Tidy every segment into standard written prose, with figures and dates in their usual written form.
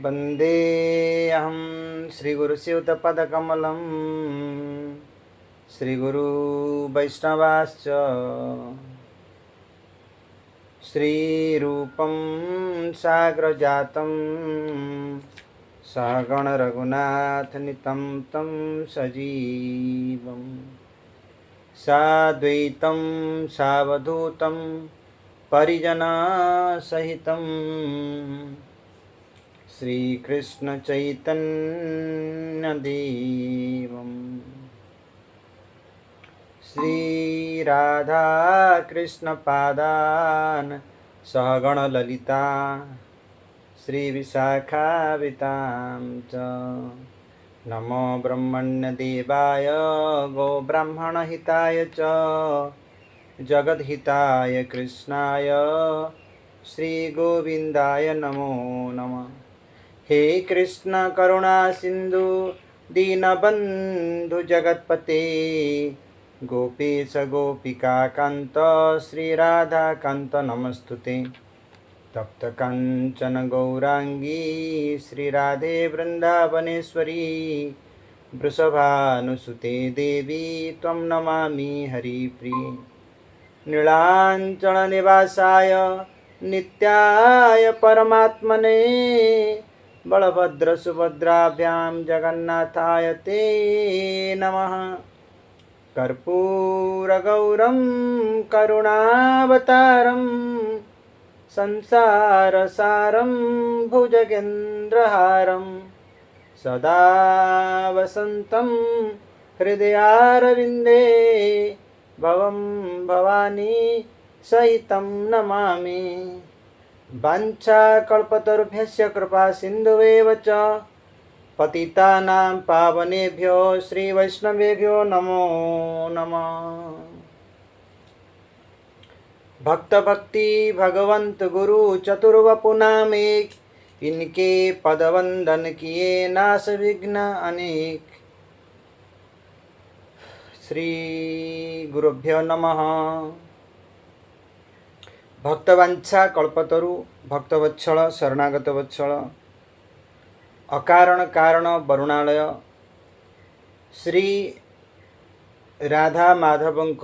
वन्देऽहं श्रीगुरुस्यूतपदकमलं श्रीगुरुवैष्णवाश्च श्रीरूपं साग्रजातं सहगणरघुनाथनितं तं सजीवं साद्वैतं सावधूतं परिजनसहितं श्रीकृष्ण चैतन्य देवं श्री राधा कृष्ण पादान सहगण ललिता श्री विशाखावितां च नमो ब्रह्मण्य देवाय गो ब्राह्मण हिताय च जगद्हिताय कृष्णाय श्री गोविंदाय नमो नमः। हे कृष्ण करुणा सिंधु दीनबंधु जगतपते गोपीश गोपिका कांत श्री राधा कांत नमस्तुते। तप्त कांचन गौरांगी श्री राधे वृंदावनेश्वरी वृषभानुसुते देवी त्वं नमामि हरिप्रिये। नीलांचल निवासाय नित्याय परमात्मने बलभद्र सुभद्राभ्यां जगन्नाथाय ते नमः। कर्पूरगौरं करुणावतारं संसारसारं भुजगेन्द्रहारं सदा वसन्तं हृदयारविन्दे भवं भवानी सहितं नमामि। वाञ्छाकल्पतरुभ्यश्च कृपा सिन्धुवेव च पतितानां पावनेभ्यो श्रीवैष्णवेभ्यो नमो नमः। भक्त भक्ति भगवंत गुरु चतुर्वपुनामेक इनके पदवंदन किए नाश विघ्न अनेक। श्री गुरुभ्यो नमः। भक्तवांछा कल्पतरु भक्तवत्सल शरणागत वत्सल अकारण कारण वरुणालय श्री राधा माधवंक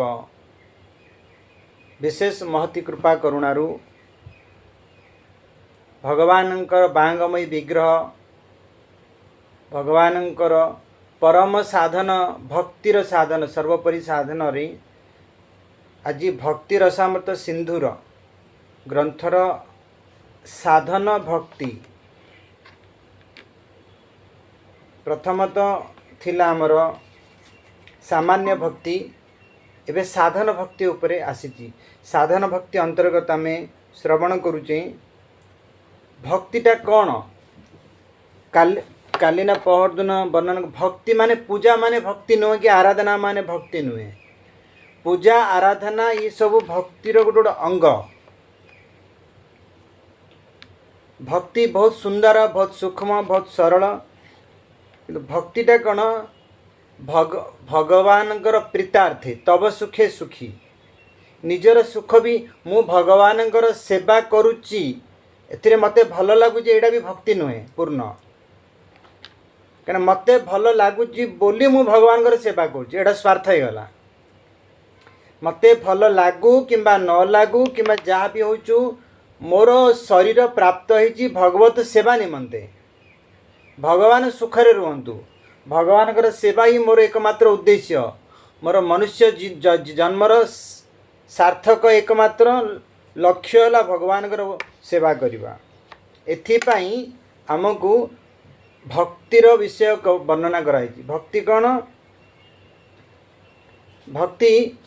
विशेष महती कृपा करुणारु भगवानंकर बांगमयी विग्रह भगवानंकर परम साधन भक्तिर साधन सर्वोपरि साधन रे आज भक्ति रसामृत सिंधुर ग्रंथर साधन भक्ति प्रथमतः थिला आमर सामान्य भक्ति एवं साधन भक्ति उपरे आसीची। साधन भक्ति अंतर्गत आम श्रवण करुचे भक्तिटा कौन कालीना पहरदिन वर्णन भक्ति माने पूजा माने भक्ति नुहे कि आराधना माने भक्ति नुहे। पूजा आराधना ये सब भक्तिर गोटे अंग। भक्ति बहुत सुंदर बहुत सूक्ष्म बहुत सरल कि भक्तिटा कौन भगवानकर प्रीतार्थे तब सुखे सुखी निजर सुख भी मु भगवानकर सेवा करुच्ची एथिरे मते भल लगुच एटा भी भक्ति नुहे पूर्ण कहीं मते भल लगुच बोली मु भगवानकर सेवा करुच्ची एटा स्वार्थ हो गला। मते भल लागू किंबा न लागू किंबा जहाँ भी होचु मोर शरीर प्राप्त होइची भगवत सेवा निमंते भगवान सुखरे रुहंतु भगवानकर सेवा ही मोर एकमात्र उद्देश्य मोर मनुष्य जन्मर सार्थक एकमात्र लक्ष्य है भगवानकर सेवा करवा। एथिपाई आमको भक्तिर विषय वर्णना कराई। भक्ति कौन भक्ति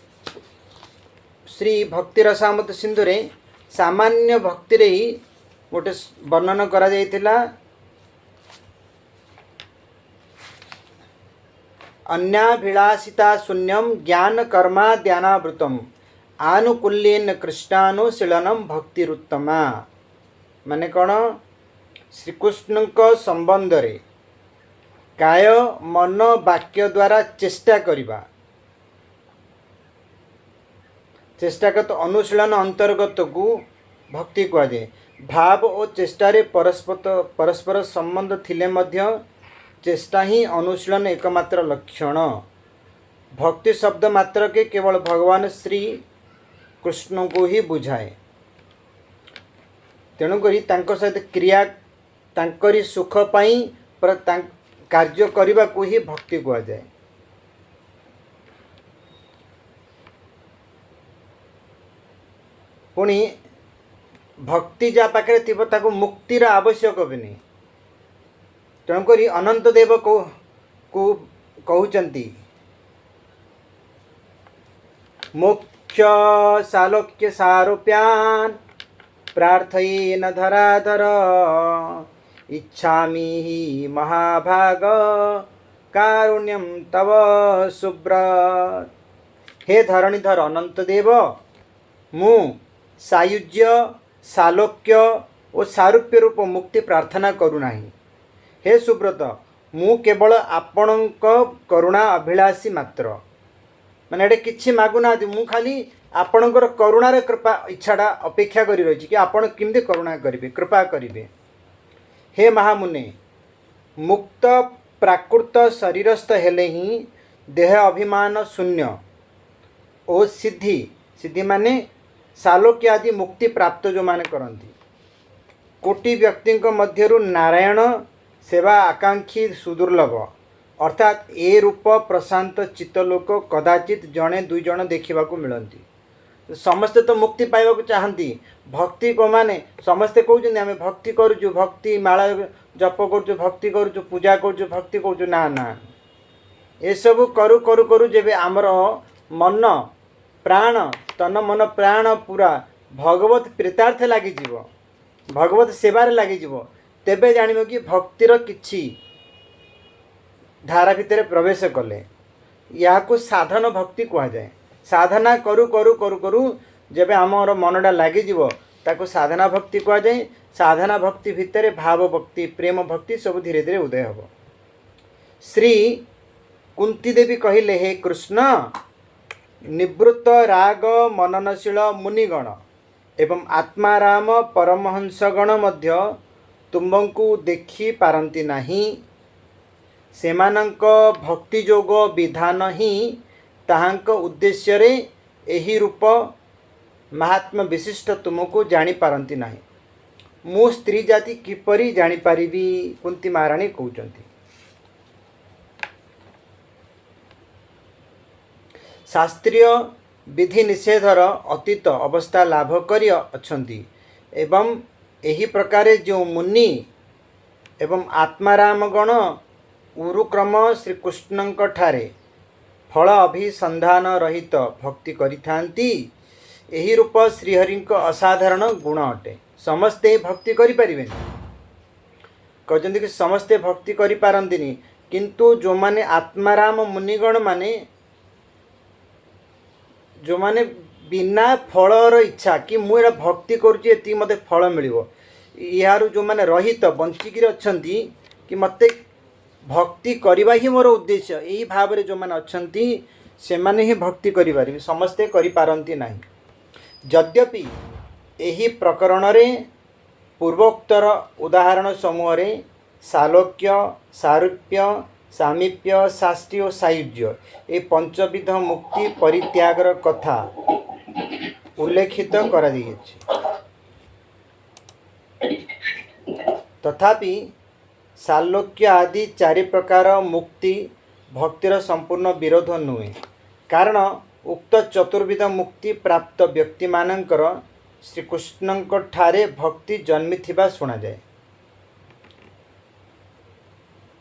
श्री भक्ति रसामृत सिंधुरे सामान्य भक्ति रे ही गोटे वर्णन करा जाइथिला। अन्याभिलाषिता शून्यम ज्ञान कर्मा ध्यानावृतम आनुकूल्येन कृष्णानुशीलनम भक्तिरुत्तमा। माने कौन श्रीकृष्ण संबंध रे काय मन वाक्य द्वारा चेष्टा करिबा चेष्टागत अनुशीलन अंतर्गत को भक्ति कहुए। भाव और चेष्टारे परस्पर संबंध थिले मध्य चेष्टा ही अनुशीलन एकमात्र लक्षण। भक्ति शब्द मात्र के केवल भगवान श्री कृष्ण को ही बुझाए। तेणुक सहित क्रिया तांकरी सुख पाई कार्य करने को ही भक्ति कह जाए। पुणी भक्ति जा पाखे थी मुक्तिर आवश्यक भी नहीं। तेणुक अनंत देव को कहते मोक्ष सालोक्य सारूप्यान प्रार्थयेन धराधर इच्छामि ही महाभाग कारुण्यम तव सुब्रत। हे धरणीधर अनंत देव, मु सायुज्य सालोक्य और सारूप्य रूप मुक्ति प्रार्थना करूना। हे सुब्रत, मु केवल आपणक करुणा अभिलाषी मात्र। माने एटे किछि मागुना, मु खाली आपणकर करुणार कृपा इच्छाटा अपेक्षा करी रही कि आपण केमती करुणा करिवे, कृपा करिवे। हे महामुने, मुक्त प्राकृत शरीरस्थ हेले ही देह अभिमान शून्य और सिद्धि सिद्धि माने सालोक्य आदि मुक्ति प्राप्त जो माने करती। कोटि व्यक्ति मध्यरु नारायण सेवा आकांक्षी सुदुर्लभ, अर्थात ए रूप प्रशांत चित्तलोक कदाचित जड़े दुई जन देखा मिलती। समस्ते तो मुक्ति पाइबा चाहती। भक्ति को माने समस्ते कहते आम भक्ति करुचु, भक्ति माला जप करुचु, भक्ति करुचु, पूजा करुचु, भक्ति करुचु। ना ना, ये सब करू करू करू जेबे आमर मन प्राण तन मन प्राण पूरा भगवत प्रीतार्थ लगिଯିव, भगवत सेवार लगिଯିव, तेबे जानिब कि भक्तिर किछि धारा भितर प्रवेश कले। या साधन भक्ति कह जाए। साधना करू करू करू करू जेबे आमर मनटा लगिଯିव ताको साधना भक्ति कह जाए। साधना भक्ति भितर भाव भक्ति प्रेम भक्ति सब धीरे धीरे उदय हम। श्री कुंती देवी कहले, हे कृष्ण, निवृत्त राग मननशील मुनिगण एवं आत्माराम परमहंसगण मध्य तुमको देखि पारंती नहीं। सेमानंक भक्ति जोग विधान ही ताहांक उद्देश्य रे एही रूप महात्मा विशिष्ट तुमको जानी पारंती नहीं। मु स्त्री जाति किपरि जानी पारिबी, कुंती महाराणी कहउचंती। शास्त्रीय विधि निषेधर अतीत अवस्था लाभ करी अछंती एवं एही प्रकारे जो मुनि एवं आत्मारामगण उरुक्रम श्रीकृष्णंक ठारे फल अभिसंधान रहित भक्ति करिथांती, एही रूप श्रीहरिंक असाधारण गुण अटे। समस्ते भक्ति करि परिबेनि, कहते कि समस्ते भक्ति करि पारंतिनी, किंतु जो माने आत्माराम मुनिगण माने जो माने बिना फलर इच्छा कि मुझे भक्ति करुँची ये मत फल मिल यार जो मैंने रहित बंचिकी अच्छी कि मत भक्ति करवा ही मोर उद्देश्य, यही भाव में जो मैंने अच्छा से मैंने ही भक्ति करें, समस्ते करिपारंती नहीं। यद्यपि यही प्रकरण रे पूर्वोक्तर उदाहरण समूह रे सालोक्य सारूप्य सामीप्य साष्टी और सायुज्य ये पंचविध मुक्ति परित्यागर कथा उल्लेखित कर दी। तथापि सालोक्य आदि चारि प्रकार मुक्ति भक्तिर संपूर्ण विरोध नुहे, कारण उक्त चतुर्विध मुक्ति प्राप्त व्यक्ति मानकर श्रीकृष्णंक ठारे भक्ति जन्मी थिबा सुना जाए।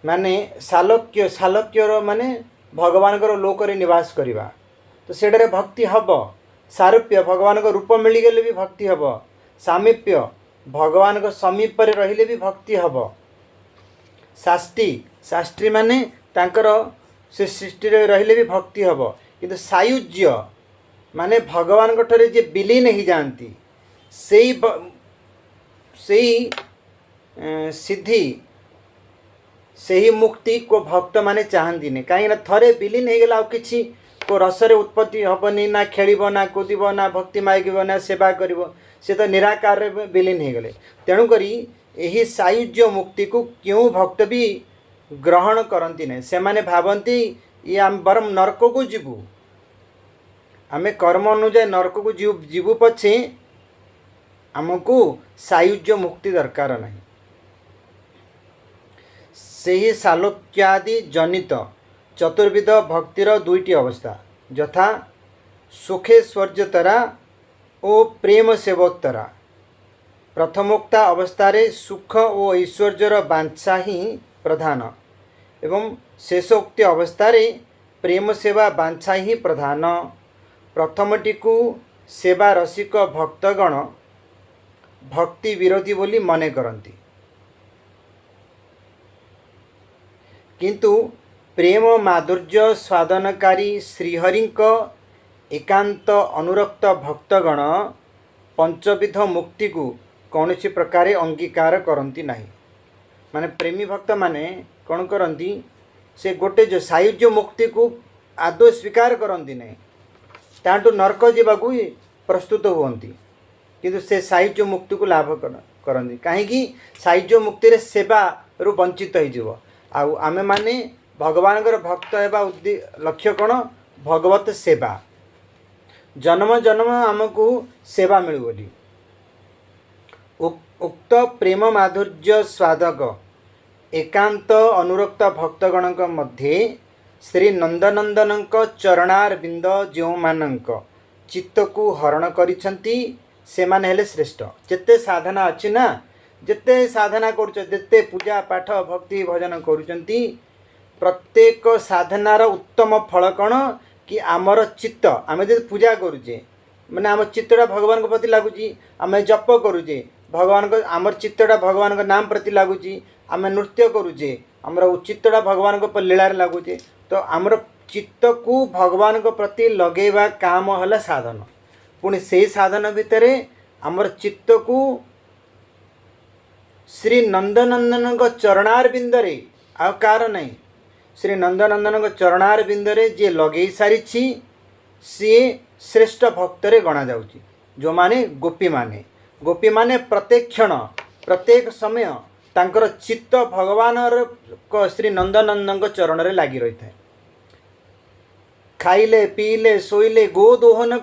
माने सालोक्य सालोक्यर माने भगवान लोक रे निवास करिबा, तो सेडरे भक्ति हब। सारूप्य भगवान रूप मिलगले भी भक्ति हब। सामीप्य भगवान समीप रे रहिले भी भक्ति हब। साष्टी शास्त्री माने तांकर से सृष्टि रे रहिले भी भक्ति हब। किंतु सायुज्य माने भगवान ठरे जे विलीन ही जानती सेई सिद्धि सही मुक्ति को भक्त माने चाहती नहीं, कहीं थरे विलीन हो गला कि को रसरे उत्पत्ति हेनी, ना खेल ना कूदब ना भक्ति मागिब ना सेवा कर से तो निराकार रे विलीन हो गले। तेणुक यही सायुज्य मुक्ति को क्यों भक्त भी ग्रहण करती नहीं, से माने भावती ये आम बरम नरक को जीवु, आम कर्म अनुजाई नरक को जीवु पछे आमको सायुज्य मुक्ति दरकार नहीं। से सालोक्यादि जनित चतुर्विध भक्तिर दुईटी अवस्था यथा सुखेश्वर्यतरा और प्रेम सेवोत्तरा। प्रथमोक्ता अवस्था सुख और ऐश्वर्यर बांछा ही प्रधान एवं शेषोक्त अवस्था प्रेम सेवा बांछा ही प्रधान। प्रथमटी को सेवा रसिक भक्तगण भक्ति विरोधी बोली मने करती, किंतु प्रेम माधुर्य स्वादनकारी श्रीहरिक एकांत अनुरक्त भक्तगण पंचविध मुक्ति को कौन सी प्रकार अंगीकार करती नहीं। माने प्रेमी भक्त माने कौन करती, से गोटे जो सायुज्य मुक्ति को आदौ स्वीकार करती नहीं, तांटू नरक जावाक प्रस्तुत हुंती, किंतु से सायुज्य मुक्ति को लाभ करती कहीं सायुज्य मुक्ति रे सेवा रु वंचित हो। आमे माने भगवान भक्त होगा लक्ष्य कौन, भगवत सेवा, जन्म जन्म आमको सेवा मिलू बोली। उक्त प्रेम माधुर्य स्वादक एकांत अनुरक्त भक्तगण मध्य श्री नंदनंदन चरणारविंद जो मानक चित्त को हरण करिसंती से माने हेले श्रेष्ठ। जिते साधना अच्छी ना, जिते साधना करते पूजा पाठ भक्ति भजन करुचंती, प्रत्येक साधनार उत्तम फल कौन कि आमर चित्त, आम जो पूजा करुचे मैंने आम चित्तटा भगवान के प्रति लगुच, आम जप करुचे भगवान को, आमर चित्तटा भगवान के नाम प्रति लगुच, आम नृत्य करुचे आमर चित्तटा भगवान के लीलार लगुचे। तो आमर चित्त को भगवान के प्रति लगेवा काम है साधन। पुणी से साधन भितर आमर चित्त को श्री नंदनंदन चरणारविंदरे आ कार नहीं, श्री नंदनंदन चरणारविंदरे जे लगे सारी सी श्रेष्ठ भक्तरे गणा जाउची। जो माने गोपी माने प्रत्येक क्षण प्रत्येक समय तांकर चित्त भगवान श्री नंदनंदन चरण रे लागी रही था। खाइले पीले शोइले गोदोहन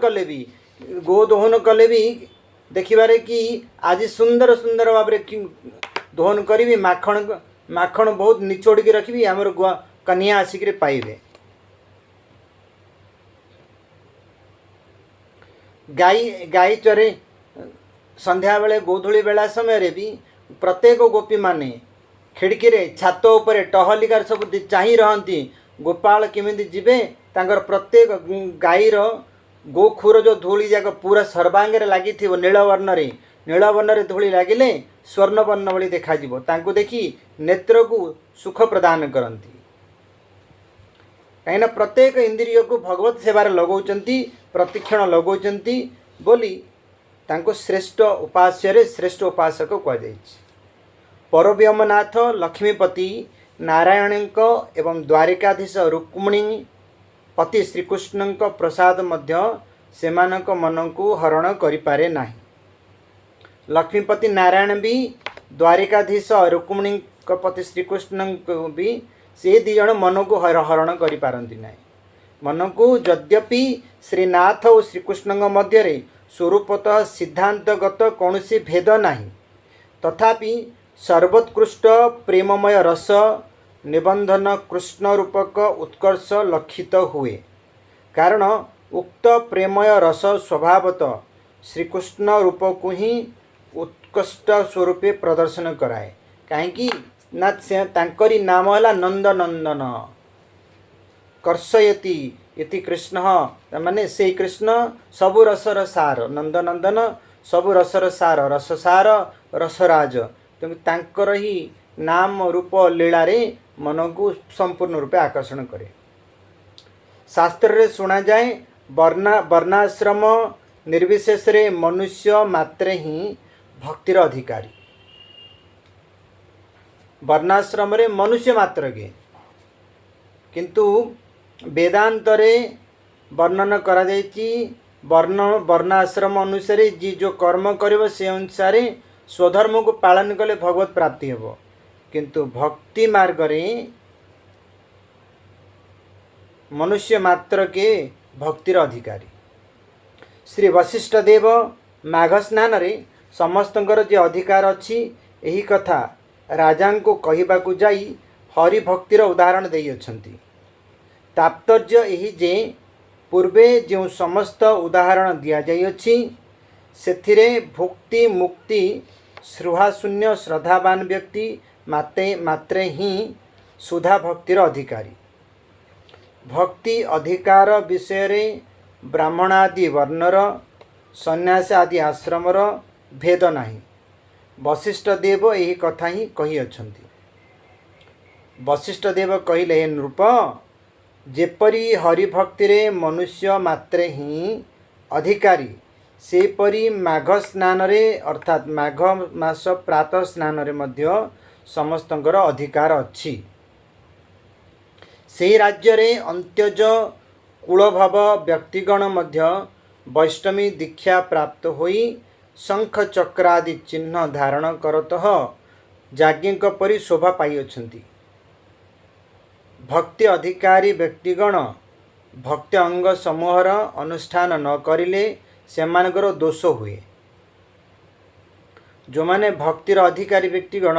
कले भी देखिबारे कि आज सुंदर सुंदर भाव दोहन करी माखण बहुत निचोड़ के रखी आमर कन्या आसिक पाइबे। गाई चरे संध्या बेले गोधूली बेला समय भी प्रत्येक गोपी माने खिड़की रे छात उपरे टहलिकार सब चाही रहंती गोपाल केमिति जिबे, तांकर प्रत्येक गाईर गोखुर जो धूली जाक पूरा सर्वांगे लगी नीलवर्ण रे धूली लगिले स्वर्णवर्ण भली देखा तांको देखी नेत्र को सुख प्रदान करती। कहीं प्रत्येक इंद्रिय को भगवत सेवार लगौचंती, प्रतिक्षण लगौचंती बोली तांको श्रेष्ठ उपास्य रे श्रेष्ठ उपासक कहुई। परव्योमनाथ लक्ष्मीपति नारायणक एवं द्वारिकाधीश रुक्मिणी पति श्रीकृष्ण प्रसाद मध्य सेमानक मन को हरण करिपारे नाही। लक्ष्मीपति नारायण भी द्वारिकाधीश रुक्मिणी पति श्रीकृष्ण को भी से दी जन मन को हरण करिपारंती नाही। मन को यद्यपि श्रीनाथ और श्रीकृष्ण मध्य स्वरूपतः सिद्धांतगत कौन सी भेद नाही, तथापि सर्वोत्कृष्ट प्रेममय रस निबंधन कृष्ण रूपक उत्कर्ष लक्षित हुए। कारण उक्त प्रेमय रस स्वभावतः श्रीकृष्ण रूप को ही उत्कृष्ट स्वरूपे प्रदर्शन कराए। कहीं ना तांकरी नाम है नंदनंदन कर्षयति इति कृष्ण, माने से कृष्ण सबु रसर सार, नंदनंदन सबु रसर सार, रससार रसराज। तेणु तांकर ही नाम रूप लीला रे मन को संपूर्ण रूपे आकर्षण करे। शास्त्र रे सुना जाए वर्णाश्रम निर्विशेष रे मनुष्य मात्रे ही भक्तिर अधिकारी। वर्णाश्रम रे मनुष्य मात्र के, किंतु वेदांत रे वर्णन करा जायछि वर्ण आश्रम अनुसार जी जो कर्म करिव से अनुसार स्वधर्म को पालन कले भगवत प्राप्ति हेब किंतु भक्ति मार्ग रे मनुष्य मात्र के भक्तिर अधिकारी। श्री वशिष्ठ देव माघ स्नान रे समस्तंकर जे अधिकार अच्छी यही कथा राजा को कहबाकू जाई हरि भक्तिर उदाहरण देई अछंती। तात्पर्य यही जे पूर्वे जो समस्त उदाहरण दिया जाई अछि सेथिरे भुक्ति मुक्ति स्पृहाशून्य श्रद्धावान व्यक्ति मात्रे ही सुधा भक्तिर अधिकारी। भक्ति अधिकार विषय रे ब्राह्मण आदि वर्णर सन्यास आदि आश्रमर भेद नाही। वशिष्ठ देव यही कथा ही कही अछंती। वशिष्ठ देव कहले हे नृप जेपरी हरिभक्ति रे मनुष्य मात्रे ही अधिकारी सेपरी माघ स्नान रे अर्थात माघ मास प्रातः स्नान रे मध्य समस्तंकर अधिकार अच्छी। से राज्य रे अंत्यज कुलभव व्यक्तिगण मध्य वैष्णवी दीक्षा प्राप्त होई शंख चक्रादि चिन्ह धारण करतः जाज्ञिक परि शोभा पाई अछंती। भक्ति अधिकारी व्यक्तिगण भक्ति अंग समूहर अनुष्ठान न करिले सेमानकर दोष हुए। जो माने भक्तिर अधिकारी व्यक्तिगण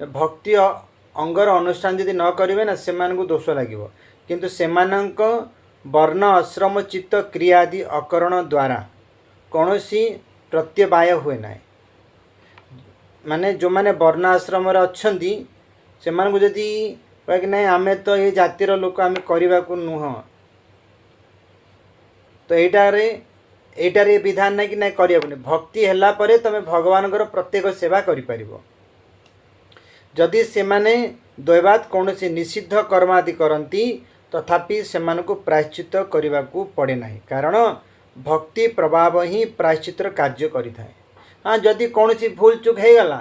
भक्ति अंगर अनुष्ठान यदि न करेंगे ना सेमानकु दोष लागिवो किंतु सेमानक वर्ण आश्रम चित्त क्रिया आदि अकरण द्वारा कौनसी प्रत्यवाय हुए ना। माने जो माने वर्ण आश्रम अच्छी से जदि कह कि नहीं आमे तो ये जातिर लोक आम करने को नुह तो यहीटारे विधान ना कि नहीं करनी भक्ति है तुम भगवान प्रत्येक सेवा कर जदि से माने दैवात कौन से निषिद्ध कर्मादि करती तथापि सेमान को प्रायश्चित करने को पड़े ना कारण भक्ति प्रभाव ही प्रायश्चितर कार्य करें। हाँ जदि कौन सी भूल चूक हो गला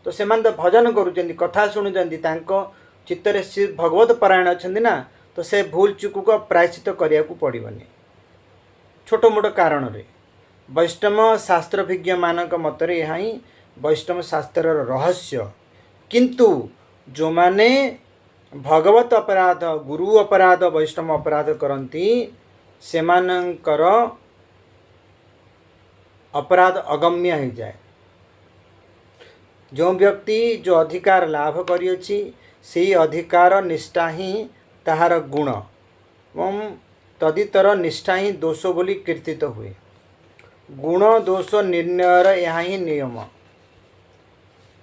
तो से तो भजन करुँच कथा शुणुंट चित्तरे से भगवत परायण अच्छा ना तो से भूल चूक को प्रायश्चित करने को पड़ोनी छोट मोट कारण रे। वैष्णव शास्त्रभिज्ञ मानक मतरे यहाँ ही वैष्णव शास्त्र रहस्य किंतु जो माने भगवत अपराध गुरु अपराध वैष्णव अपराध करती सेमानंकर अपराध अगम्य हो जाए। जो व्यक्ति जो अधिकार लाभ करियछि से अधिकार निष्ठा ही ताहार गुण एवं तदितर निष्ठा ही दोष बोली कीर्तित हुए। गुण दोष निर्णयर यहाँ ही नियम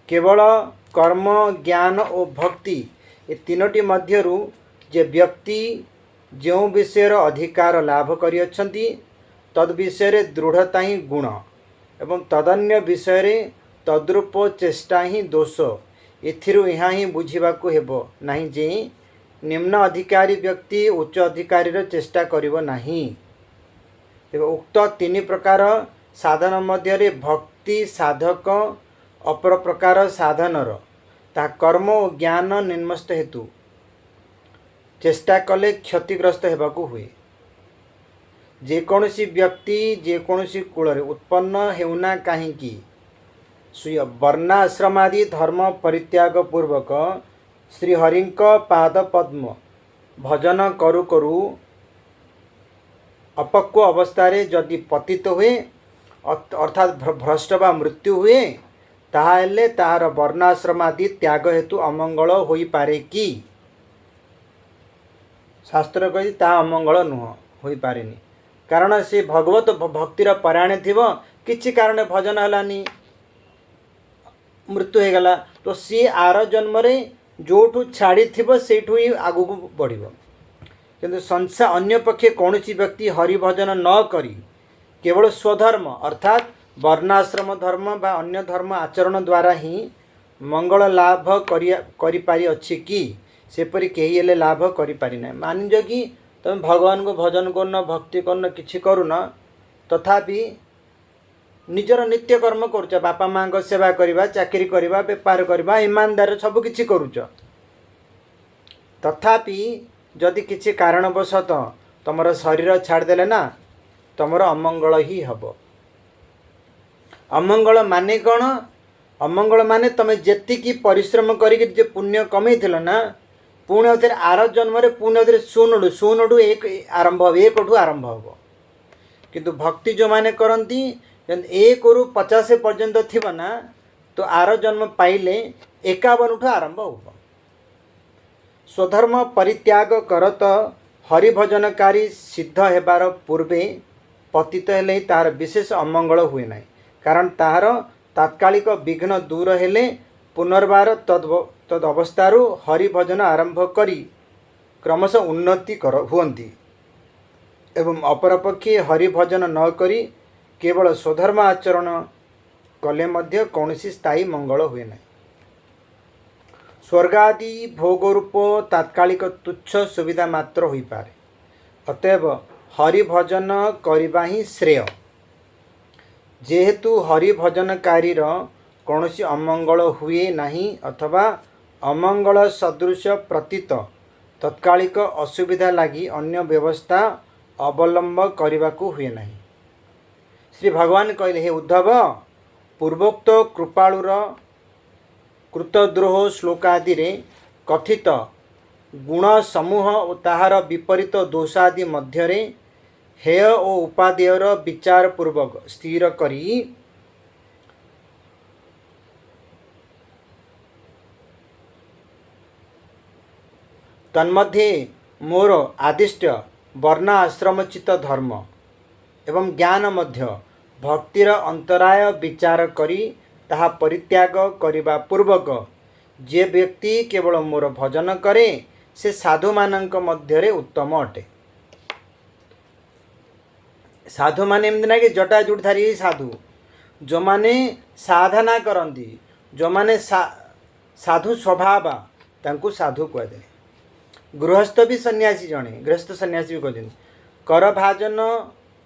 केवल कर्म ज्ञान और भक्ति ये तीनोटी मध्यरु जे व्यक्ति जो विषय अधिकार लाभ करियछंती तद विषय दृढ़ता ही गुण एवं तदन्य विषय तद्रूप चेष्टा ही दोष एथिरु यहाँ ही बुझिबाकू हेबो नाही जे निम्न अधिकारी व्यक्ति उच्च अधिकारी चेष्टा करिवो नाही। तेबे उक्त तीन प्रकार साधन मध्य भक्ति साधक अपर प्रकार साधनर ता कर्म और ज्ञान निम्नस्त हेतु चेष्टा कले क्षतिग्रस्त हेबाकू हुए। जेकोसी व्यक्ति जेकोसी कूल उत्पन्न हेउना कहीं स्वीय वर्णाश्रमादि धर्म परित्याग पूर्वक श्रीहरिंक पाद पद्म भजन करू करू अपक्व अवस्था जदि पतित हुए अर्थात भ्रष्ट बा मृत्यु हुए ताहले ताहार वर्णाश्रमादि त्याग हेतु अमंगल होई पारे कि शास्त्र कही ता अमंगल नुह होई पारेनी कारण से भगवत भक्तिर परायण थिबो किछि कारण भजन हलानी मृत्यु हो गला तो सी आर जन्म रे जोठू छाड़ी थिबो सेठू ही आगु को बढ़िबो किंतु संसार अन्य पक्षे कौन सी व्यक्ति हरिभजन न करी केवल स्वधर्म अर्थात वर्णाश्रम धर्म बा अन्य धर्म आचरण द्वारा ही मंगल लाभ करि पारि अछि कि सेपरि केही हेले लाभ करि पारि ना। मान जो कि तुम भगवान को भजन करन भक्ति करन किछि करुन तथापि निजर नित्य कर्म करुच बापा माँ को सेवा करवा चाकरी करवा बेपार करवा ईमानदार सब किछि करुच तथापि जदि किछि कारणवशत तुमर शरीर छाड़देले ना तुमर अमंगल ही हम। अमंगल माने कौन? अमंगल माने तुम जी परिश्रम करके पुण्य कमे ना पुणी अवधि आर जन्म पुणी अवधि शून्यु एक आरंभ हम, एक आरंभ हम। किंतु भक्ति जो माने करती 1 रु 50 पर्यंत थी ना तो आर जन्म पाइले 51 आरंभ हो। स्वधर्म परित्याग करत हरिभजनकारी सिद्ध हेबार पूर्वे पतित हेले तार विशेष अमंगल हुए ना, कारण तार तात्कालिक विघ्न दूर हेले पुनर्बार तद अवस्थारू हरिभजन आरंभ करी क्रमशः उन्नति हुअन्ति एवं अपरपक्षे हरिभजन न करी केवल स्वधर्म आचरण कले मध्य कौनसी स्थायी मंगल हुए ना। स्वर्गादि भोगरूप तात्कालिक तुच्छ सुविधा मात्र हो पारे, अतएव हरिभजन करवा ही श्रेय। जेहेतु हरिभजनकारी कौनसी अमंगल हुए नहीं अथवा अमंगल सदृश प्रतीत तत्कालिक असुविधा लगी अन्य व्यवस्था अवलंब करने को हुए नहीं। श्री भगवान कहले, हे उद्धव, पूर्वोक्त कृपालुर कृतद्रोह श्लोकादि कथित गुण समूह और ताहार विपरीत दोषादि मध्यरे हेय और उपादेयर विचार पूर्वक स्थिर करी तन्मध्ये मोर आदिष्ट वर्ण आश्रमचित धर्म एवं ज्ञान मध्य भक्तिर अंतराय विचार करी ताहा परित्याग करिबा पूर्वक जे व्यक्ति केवल मोर भजन करे से साधु मानक मध्यरे उत्तम अटे। साधु माने एमती ना कि जटा जुटधारी साधु, जो माने साधना करती, जो माने साधु स्वभाव तांकु साधु कहुए। गृहस्थ भी सन्यासी जड़े, गृहस्थ सन्यासी भी कहते कर भाजन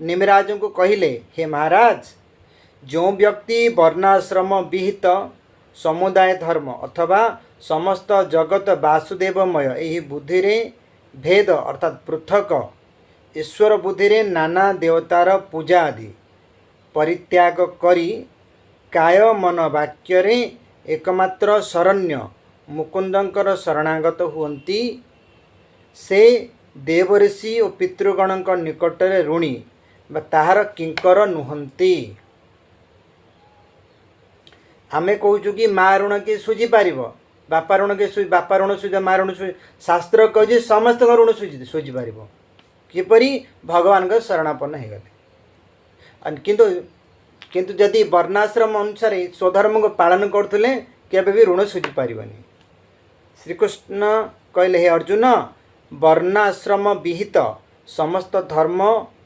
निमराज को कहले, हे महाराज, जो व्यक्ति वर्णाश्रम विहित समुदाय धर्म अथवा समस्त जगत वासुदेवमय यही बुद्धि रे भेद अर्थात पृथक ईश्वर बुद्धि रे नाना देवतार पूजा आदि परित्याग करी काय मन वाक्य रे एकमात्र शरण्य मुकुंदंकर शरणागत हुअन्ति, से देवऋषि और पितृगण निकट ऋणी बा ताहार किंकर नुहंती। आमे कहूँ कि माँ ऋण किए सुझी पार, बापा ऋण किए बापा ऋण सुझ माँ ऋण सुझ, शास्त्र कहे समस्त ऋण सुझी पार किपरि भगवान का शरणापन्न हो गले। किंतु किंतु जदि वर्णाश्रम अनुसार स्वधर्म को पालन करते केबे भी ऋण सुझी पारनी। श्रीकृष्ण कहले, हे अर्जुन, वर्णाश्रम विहित समस्त धर्म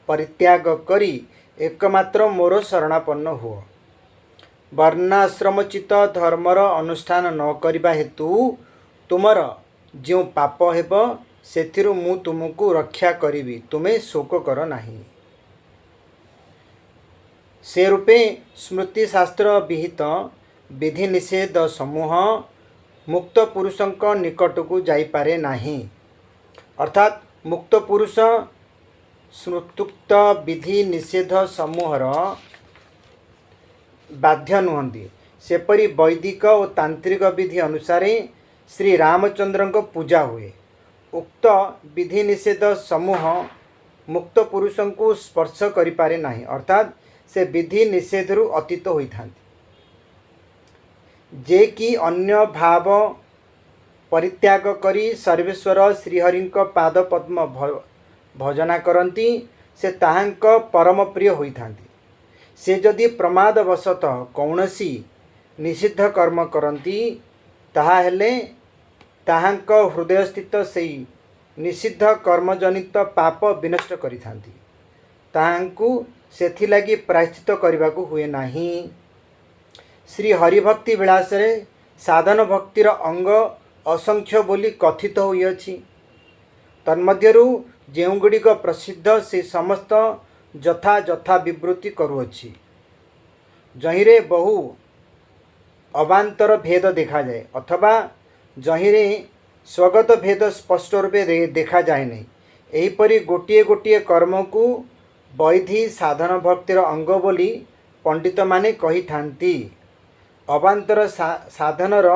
परित्याग करी एकमात्र मोर शरणापन्न हुओ। वर्णाश्रमचित धर्मर अनुष्ठान न करने हेतु तुमर जो पाप हेब सेथिरु मु तुमको रक्षा करी, तुम्हें शोक कर नाही। से रूपे स्मृति शास्त्र विहित विधि निषेध समूह मुक्त पुरुषंक निकट को जाइपारे नाही। अर्थात मुक्त पुरुष स्मृतुक्त विधि निषेध समूहर बाध्य नुहंती। सेपरी वैदिक और तांत्रिक विधि अनुसार श्री रामचंद्र को पूजा हुए। उक्त विधि निषेध समूह मुक्त पुरुषों को स्पर्श करिपारे नाही, अर्थात से विधि निषेधरु अतीत होइथांती। जे कि अन्य भाव परित्याग करी सर्वेश्वर श्रीहरिंक पाद पद्म भजना करती, से ताहांक परम प्रिय होइथांती। से जदि प्रमादवशतः कौनसी निषिद्ध कर्म करती, ताहा हेले ताहांक हृदय स्थित से निषिद्ध कर्मजनित पाप विनष्ट करिथांती। ताहांकु सेथिलागि प्रायश्चित करबाकू हुए नाही। श्री हरिभक्ति विलास रे साधन भक्तिर अंग असंख्य बोली कथित होइअछि। तन्मध्यरु जेउगुड़िक प्रसिद्ध से समस्त जथा जथा विवृत्ति करुअछि। जहिरे बहु अवान्तर भेद देखा जाए अथवा जहिरे स्वगत भेद स्पष्ट रूपे देखा जाए नहीं। एहीपरि गोटिए गोटिए कर्म को ବୈଧି ସାଧନ ଭକ୍ତିର ଅଙ୍ଗ ବୋଲି ପଣ୍ଡିତମାନେ କହିଥାନ୍ତି। ଅବାନ୍ତର ସାଧନର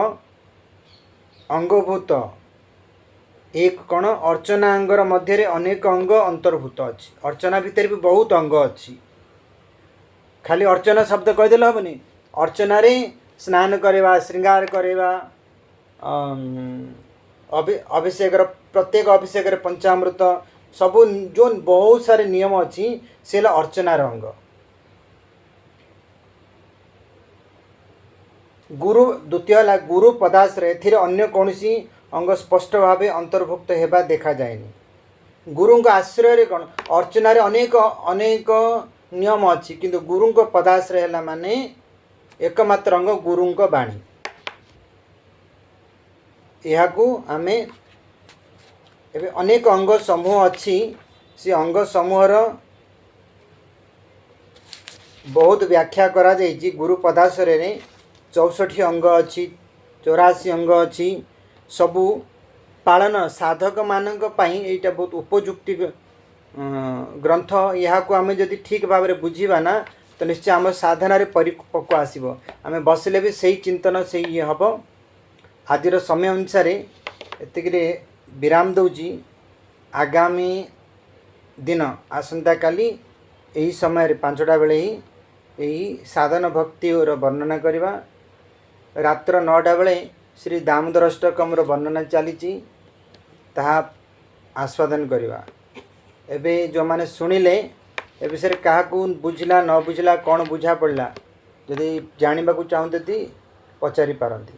ଅଙ୍ଗଭୂତ ଏକ କ'ଣ ଅର୍ଚ୍ଚନା ଅଙ୍ଗର ମଧ୍ୟରେ ଅନେକ ଅଙ୍ଗ ଅନ୍ତର୍ଭୁତ ଅଛି। ଅର୍ଚ୍ଚନା ଭିତରେ ବି ବହୁତ ଅଙ୍ଗ ଅଛି। ଖାଲି ଅର୍ଚ୍ଚନା ଶବ୍ଦ କହିଦେଲେ ହେବନି। ଅର୍ଚ୍ଚନାରେ ସ୍ନାନ କରିବା, ଶ୍ରୃଙ୍ଗାର କରିବା, ଅଭିଷେକର ପ୍ରତ୍ୟେକ ଅଭିଷେକରେ ପଞ୍ଚାମୃତ ସବୁ ଯେଉଁ ବହୁତ ସାରା ନିୟମ ଅଛି ସେ ହେଲା ଅର୍ଚ୍ଚନାର ଅଙ୍ଗ। ଗୁରୁ ଦ୍ୱିତୀୟ ହେଲା ଗୁରୁ ପଦାଶ୍ରୟ। ଏଥିରେ ଅନ୍ୟ କୌଣସି ଅଙ୍ଗ ସ୍ପଷ୍ଟ ଭାବେ ଅନ୍ତର୍ଭୁକ୍ତ ହେବା ଦେଖାଯାଏନି। ଗୁରୁଙ୍କ ଆଶ୍ରୟରେ କ'ଣ ଅର୍ଚ୍ଚନାରେ ଅନେକ ଅନେକ ନିୟମ ଅଛି, କିନ୍ତୁ ଗୁରୁଙ୍କ ପଦାଶ୍ରୟ ହେଲା ମାନେ ଏକମାତ୍ର ଅଙ୍ଗ ଗୁରୁଙ୍କ ବାଣୀ। ଏହାକୁ ଆମେ ଏବେ ଅନେକ ଅଙ୍ଗ ସମୂହ ଅଛି। ସେ ଅଙ୍ଗ ସମୂହର ବହୁତ ବ୍ୟାଖ୍ୟା କରାଯାଇଛି। ଗୁରୁ ପଦାଶ୍ରୟରେ 64 ଅଙ୍ଗ ଅଛି, 84 ଅଙ୍ଗ ଅଛି। ସବୁ ପାଳନ ସାଧକମାନଙ୍କ ପାଇଁ ଏଇଟା ବହୁତ ଉପଯୁକ୍ତି ଗ୍ରନ୍ଥ। ଏହାକୁ ଆମେ ଯଦି ଠିକ୍ ଭାବରେ ବୁଝିବା ନା ତ ନିଶ୍ଚୟ ଆମ ସାଧନାରେ ପରିପକ୍ୱ ଆସିବ। ଆମେ ବସିଲେ ବି ସେଇ ଚିନ୍ତନ ସେଇ ଇଏ ହେବ। ଆଜିର ସମୟ ଅନୁସାରେ ଏତିକିରେ ବିରାମ ଦେଉଛି। ଆଗାମୀ ଦିନ ଆସନ୍ତାକାଲି ଏହି ସମୟରେ 5ଟା ବେଳେ ହିଁ ଏହି ସାଧନ ଭକ୍ତିର ବର୍ଣ୍ଣନା କରିବା। ରାତ୍ର 9ଟା ବେଳେ ଶ୍ରୀ ଦାମୋଦର ଅଷ୍ଟକମର ବର୍ଣ୍ଣନା ଚାଲିଛି, ତାହା ଆସ୍ୱାଦନ କରିବା। ଏବେ ଯେଉଁମାନେ ଶୁଣିଲେ ଏ ବିଷୟରେ କାହାକୁ ବୁଝିଲା ନ ବୁଝିଲା କ'ଣ ବୁଝା ପଡ଼ିଲା ଯଦି ଜାଣିବାକୁ ଚାହୁଁଛନ୍ତି ପଚାରି ପାରନ୍ତି।